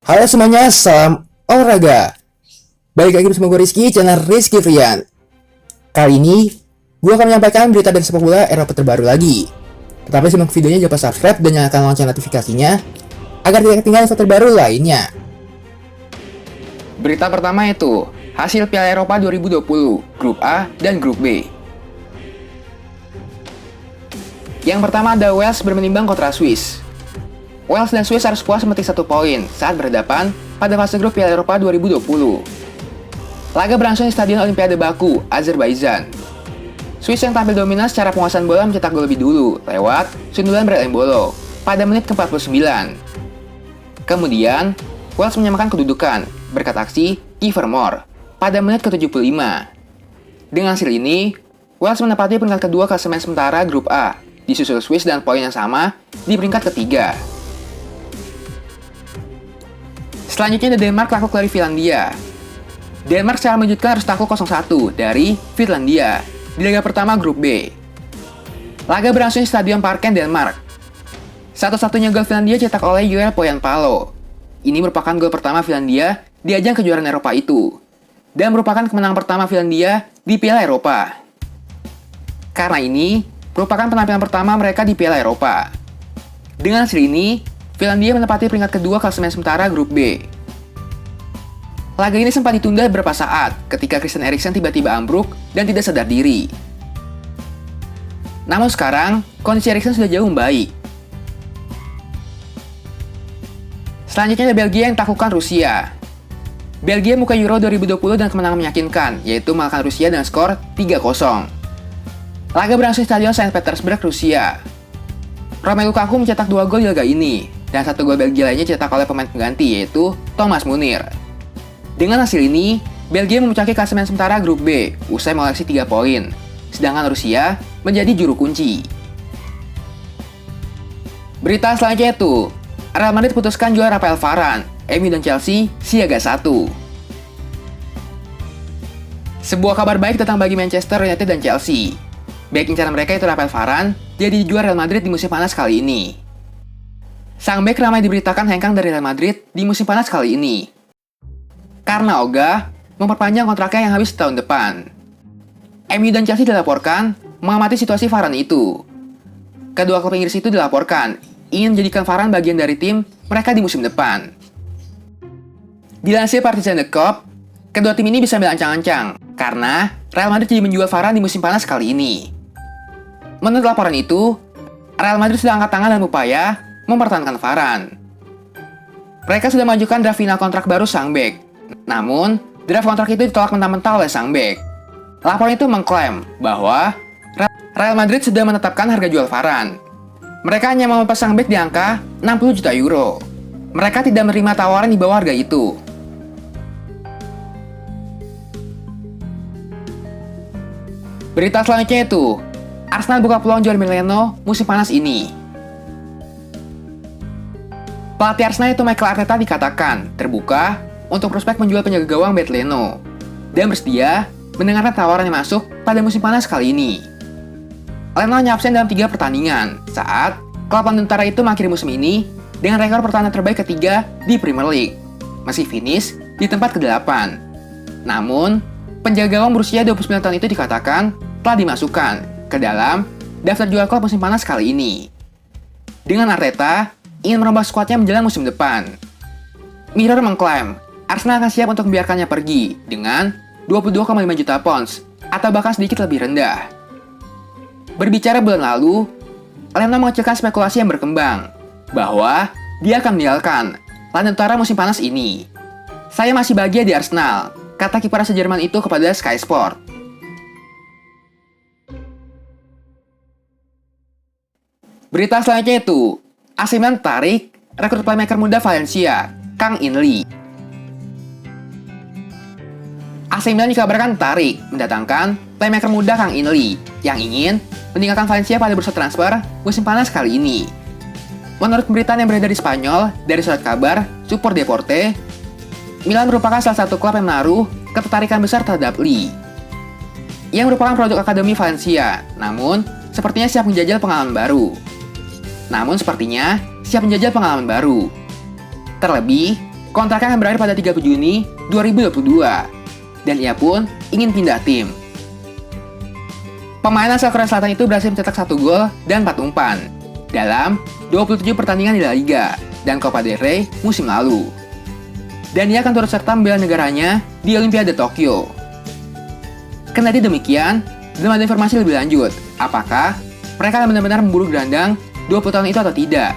Halo semuanya, salam olahraga. Balik lagi bersama gue Rizky, channel Rizky Frian. Kali ini, gue akan menyampaikan berita dari sepak bola Eropa terbaru lagi. Tetapi simak videonya, jangan lupa subscribe dan nyalakan lonceng notifikasinya agar tidak ketinggalan info terbaru lainnya. Berita pertama itu, hasil Piala Eropa 2020, Grup A dan Grup B. Yang pertama ada Wales bermenimbang kontra Swiss. Wales dan Swiss harus puas memetik 1 poin saat berhadapan pada fase grup Piala Eropa 2020. Laga berlangsung di Stadion Olimpiade Baku, Azerbaijan. Swiss yang tampil dominan secara penguasaan bola mencetak gol lebih dulu lewat sundulan Brad Embolo pada menit ke-49. Kemudian, Wales menyamakan kedudukan berkat aksi Kiefer Moore pada menit ke-75. Dengan hasil ini, Wales menempati peringkat kedua klasemen sementara grup A, disusul Swiss dengan poin yang sama di peringkat ketiga. Selanjutnya ada Denmark takluk dari Finlandia. Denmark secara mengejutkan harus takluk 0-1 dari Finlandia di laga pertama grup B. Laga berlangsung di Stadion Parken, Denmark. Satu-satunya gol Finlandia cetak oleh Joel Pojanpalo. Ini merupakan gol pertama Finlandia di ajang kejuaraan Eropa itu, dan merupakan kemenangan pertama Finlandia di Piala Eropa. Karena ini merupakan penampilan pertama mereka di Piala Eropa. Dengan hasil ini, Finlandia menempati peringkat kedua klasemen sementara grup B. Laga ini sempat ditunda beberapa saat ketika Christian Eriksen tiba-tiba ambruk dan tidak sadar diri. Namun sekarang, kondisi Eriksen sudah jauh membaik. Selanjutnya ada Belgia yang taklukkan Rusia. Belgia membuka Euro 2020 dengan kemenangan meyakinkan, yaitu mengalahkan Rusia dengan skor 3-0. Laga berlangsung di Stadion Saint Petersburg, Rusia. Romelu Lukaku mencetak 2 gol di laga ini, dan 1 gol Belgia lainnya dicetak oleh pemain pengganti, yaitu Thomas Munir. Dengan hasil ini, Belgia memuncaki klasemen sementara grup B, usai mengoleksi 3 poin, sedangkan Rusia menjadi juru kunci. Berita selanjutnya itu, Real Madrid putuskan jual Rafael Varane, MU dan Chelsea siaga 1. Sebuah kabar baik datang bagi Manchester United dan Chelsea. Baik incaran mereka itu Rafael Varane jadi dijual Real Madrid di musim panas kali ini. Sang bek ramai diberitakan hengkang dari Real Madrid di musim panas kali ini, karena ogah memperpanjang kontraknya yang habis tahun depan. MU dan Chelsea dilaporkan mengamati situasi Varane itu. Kedua klub Inggris itu dilaporkan ingin menjadikan Varane bagian dari tim mereka di musim depan. Dilansir Partizan The Cup, kedua tim ini bisa ancang-ancang karena Real Madrid jadi menjual Varane di musim panas kali ini. Menurut laporan itu, Real Madrid sudah angkat tangan dan upaya mempertahankan Varane. Mereka sudah mengajukan draft final kontrak baru sang bek. Namun, draft kontrak itu ditolak mentah-mentah oleh sang bek. Laporan itu mengklaim bahwa Real Madrid sudah menetapkan harga jual Varane. Mereka hanya memelepas sang bek di angka 60 juta euro. Mereka tidak menerima tawaran di bawah harga itu. Berita selanjutnya itu, Arsenal buka peluang jual Mileno musim panas ini. Pelatih Arsenal itu Mikel Arteta dikatakan terbuka untuk prospek menjual penjaga gawang Bernd Leno dan bersedia mendengarkan tawaran yang masuk pada musim panas kali ini. Leno hanya absen dalam 3 pertandingan saat klub London Utara itu mengakhiri musim ini dengan rekor pertahanan terbaik ketiga di Premier League, masih finish di tempat ke-8. Namun, penjaga gawang berusia 29 tahun itu dikatakan telah dimasukkan ke dalam daftar jual klub musim panas kali ini. Dengan Arteta ingin merambah skuadnya menjelang musim depan. Mirror mengklaim Arsenal akan siap untuk membiarkannya pergi dengan 22,5 juta pounds atau bahkan sedikit lebih rendah. Berbicara bulan lalu, Leno mengecilkan spekulasi yang berkembang bahwa dia akan meninggalkan London Utara musim panas ini. "Saya masih bahagia di Arsenal," kata kiper asal Jerman itu kepada Sky Sport. Berita selanjutnya itu, AC Milan tarik rekrut playmaker muda Valencia, Kang In Lee. AC Milan dikabarkan tarik mendatangkan playmaker muda Kang In Lee yang ingin meninggalkan Valencia pada bursa transfer musim panas kali ini. Menurut pemberitaan yang beredar di Spanyol dari surat kabar Sport Deporte, Milan merupakan salah satu klub yang menaruh ketertarikan besar terhadap Lee, yang merupakan produk Akademi Valencia, namun sepertinya siap menjajal pengalaman baru. Terlebih, kontraknya akan berakhir pada 30 Juni 2022, dan ia pun ingin pindah tim. Pemain asal Korea Selatan itu berhasil mencetak 1 gol dan 4 umpan dalam 27 pertandingan di La Liga dan Copa del Rey musim lalu. Dan ia akan turut serta membela negaranya di Olimpiade Tokyo. Kendati demikian, belum ada informasi lebih lanjut apakah mereka akan benar-benar memburu gelandang 20 tahun itu atau tidak.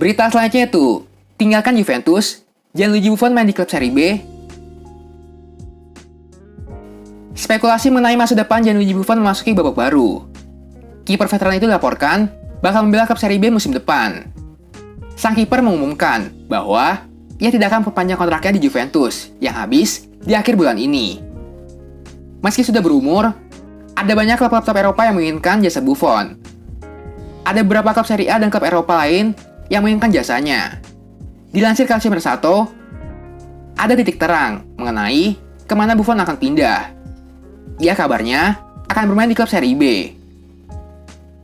Berita selanjutnya itu, tinggalkan Juventus, Gianluigi Buffon main di klub Serie B. Spekulasi mengenai masa depan Gianluigi Buffon memasuki babak baru. Kiper veteran itu dilaporkan bakal membela klub Serie B musim depan. Sang kiper mengumumkan bahwa ia tidak akan perpanjang kontraknya di Juventus yang habis di akhir bulan ini. Meski sudah berumur, ada banyak klub-klub top Eropa yang menginginkan jasa Buffon. Ada beberapa klub Serie A dan klub Eropa lain yang menginginkan jasanya. Dilansir Calcio Mercato, ada titik terang mengenai kemana Buffon akan pindah. Ia kabarnya akan bermain di klub Serie B.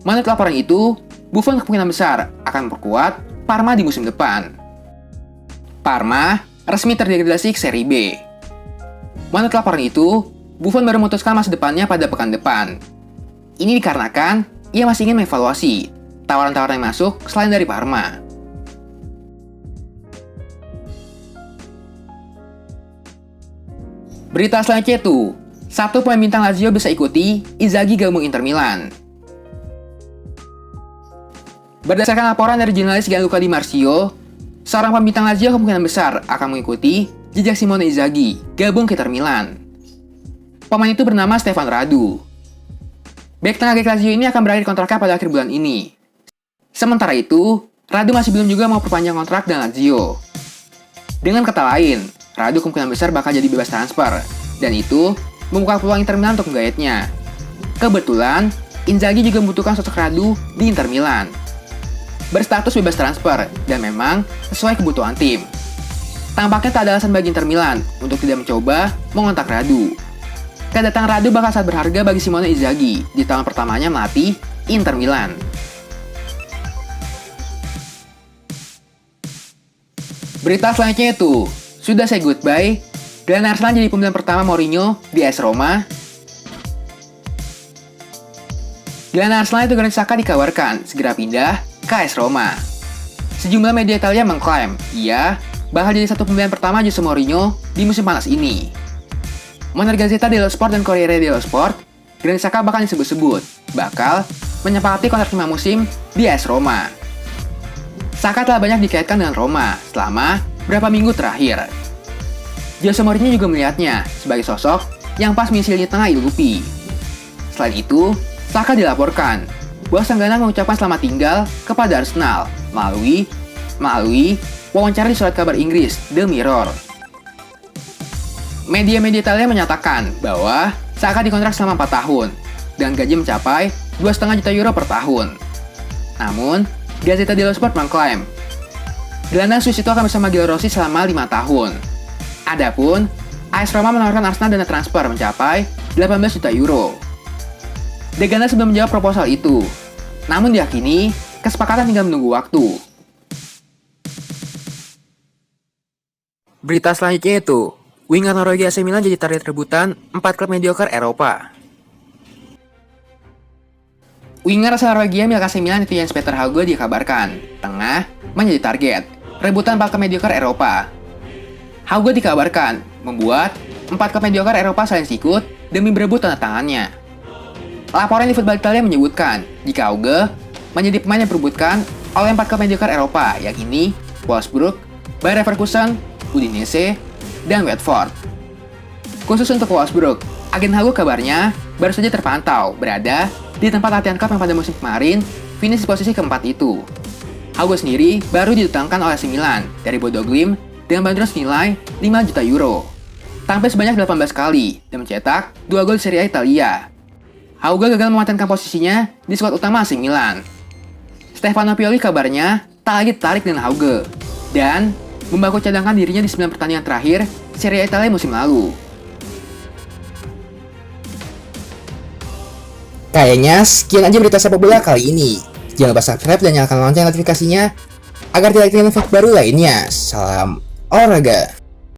Menurut laporan itu, Buffon kemungkinan besar akan memperkuat Parma di musim depan. Parma resmi terdegradasi ke Serie B. Menurut laporan itu, Buffon baru memutuskan masa depannya pada pekan depan. Ini dikarenakan ia masih ingin mengevaluasi tawaran-tawaran yang masuk selain dari Parma. Berita selanjutnya itu, satu pemain bintang Lazio bisa ikuti Inzaghi gabung Inter Milan. Berdasarkan laporan dari jurnalis Gianluca Di Marzio, seorang pembintang Lazio kemungkinan besar akan mengikuti jejak Simone Inzaghi gabung ke Inter Milan. Pemain itu bernama Stefan Radu. Bek tengah Lazio ini akan berakhir kontraknya pada akhir bulan ini. Sementara itu, Radu masih belum juga mau perpanjang kontrak dengan Lazio. Dengan kata lain, Radu kemungkinan besar bakal jadi bebas transfer, dan itu membuka peluang Inter Milan untuk menggayatnya. Kebetulan, Inzaghi juga membutuhkan sosok Radu di Inter Milan. Berstatus bebas transfer, dan memang sesuai kebutuhan tim. Tampaknya tak ada alasan bagi Inter Milan untuk tidak mencoba mengontak Radu. Kedatangan Radu bakal sangat berharga bagi Simone Inzaghi di tahun pertamanya melatih Inter Milan. Berita selanjutnya itu, sudah say goodbye, gelandang Arsenal jadi pembelian pertama Mourinho di AS Roma. Gelandang Arsenal itu Granit Xhaka dikabarkan segera pindah ke AS Roma. Sejumlah media Italia mengklaim ia bakal jadi satu pembelian pertama Jose Mourinho di musim panas ini. Menurut Gazzetta dello Sport dan Corriere dello Sport, Granit Xhaka bakal disebut-sebut bakal menyepakati kontrak 5 musim di AS Roma. Xhaka telah banyak dikaitkan dengan Roma selama beberapa minggu terakhir. Jose Mourinho juga melihatnya sebagai sosok yang pas mengisi lini tengah Lupi. Selain itu, Xhaka dilaporkan bahwa sang gelandang mengucapkan selamat tinggal kepada Arsenal melalui wawancara di surat kabar Inggris The Mirror. Media-media Italia menyatakan bahwa Xhaka dikontrak selama 4 tahun dan gaji mencapai 2,5 juta euro per tahun. Namun, Gazzetta dello Sport mengklaim gelandang Swiss itu akan bersama Gil Rossi selama 5 tahun. Adapun, AS Roma menawarkan Arsenal dana transfer mencapai 18 juta euro. De Gana sebelum menjawab proposal itu, namun diyakini kesepakatan tinggal menunggu waktu. Berita selanjutnya itu, winger Norwegia AC Milan jadi target rebutan 4 klub mediocre Eropa. Winger asal Norwegia milik AC Milan itu Jens Peter Hauge dikabarkan tengah menjadi target rebutan 4 klub mediocre Eropa. Hauge dikabarkan membuat 4 klub mediocre Eropa saling sikut demi berebut tanda tangannya. Laporan di Football Italia menyebutkan jika Hauge menjadi pemain yang diperebutkan oleh 4 klub mediocre Eropa, yakni Wolfsburg, Bayer Leverkusen, Udinese, dan Watford. Khusus untuk Wolfsburg, agen Hauge kabarnya baru saja terpantau berada di tempat latihan klub yang pada musim kemarin finish di posisi keempat itu. Hauge sendiri baru didatangkan oleh AC Milan dari Bodo Glimt dengan bandrol senilai 5 juta euro. Tampil sebanyak 18 kali dan mencetak 2 gol di Serie A Italia. Hauge gagal mematenkan posisinya di skuad utama AC Milan. Stefano Pioli kabarnya tak lagi tertarik dengan Hauge dan membaku cadangkan dirinya di 9 pertandingan terakhir Serie A Italia musim lalu. Kayaknya sekian aja berita sepak bola kali ini. Jangan lupa subscribe dan nyalakan lonceng notifikasinya agar tidak ketinggalan info baru lainnya. Salam olahraga.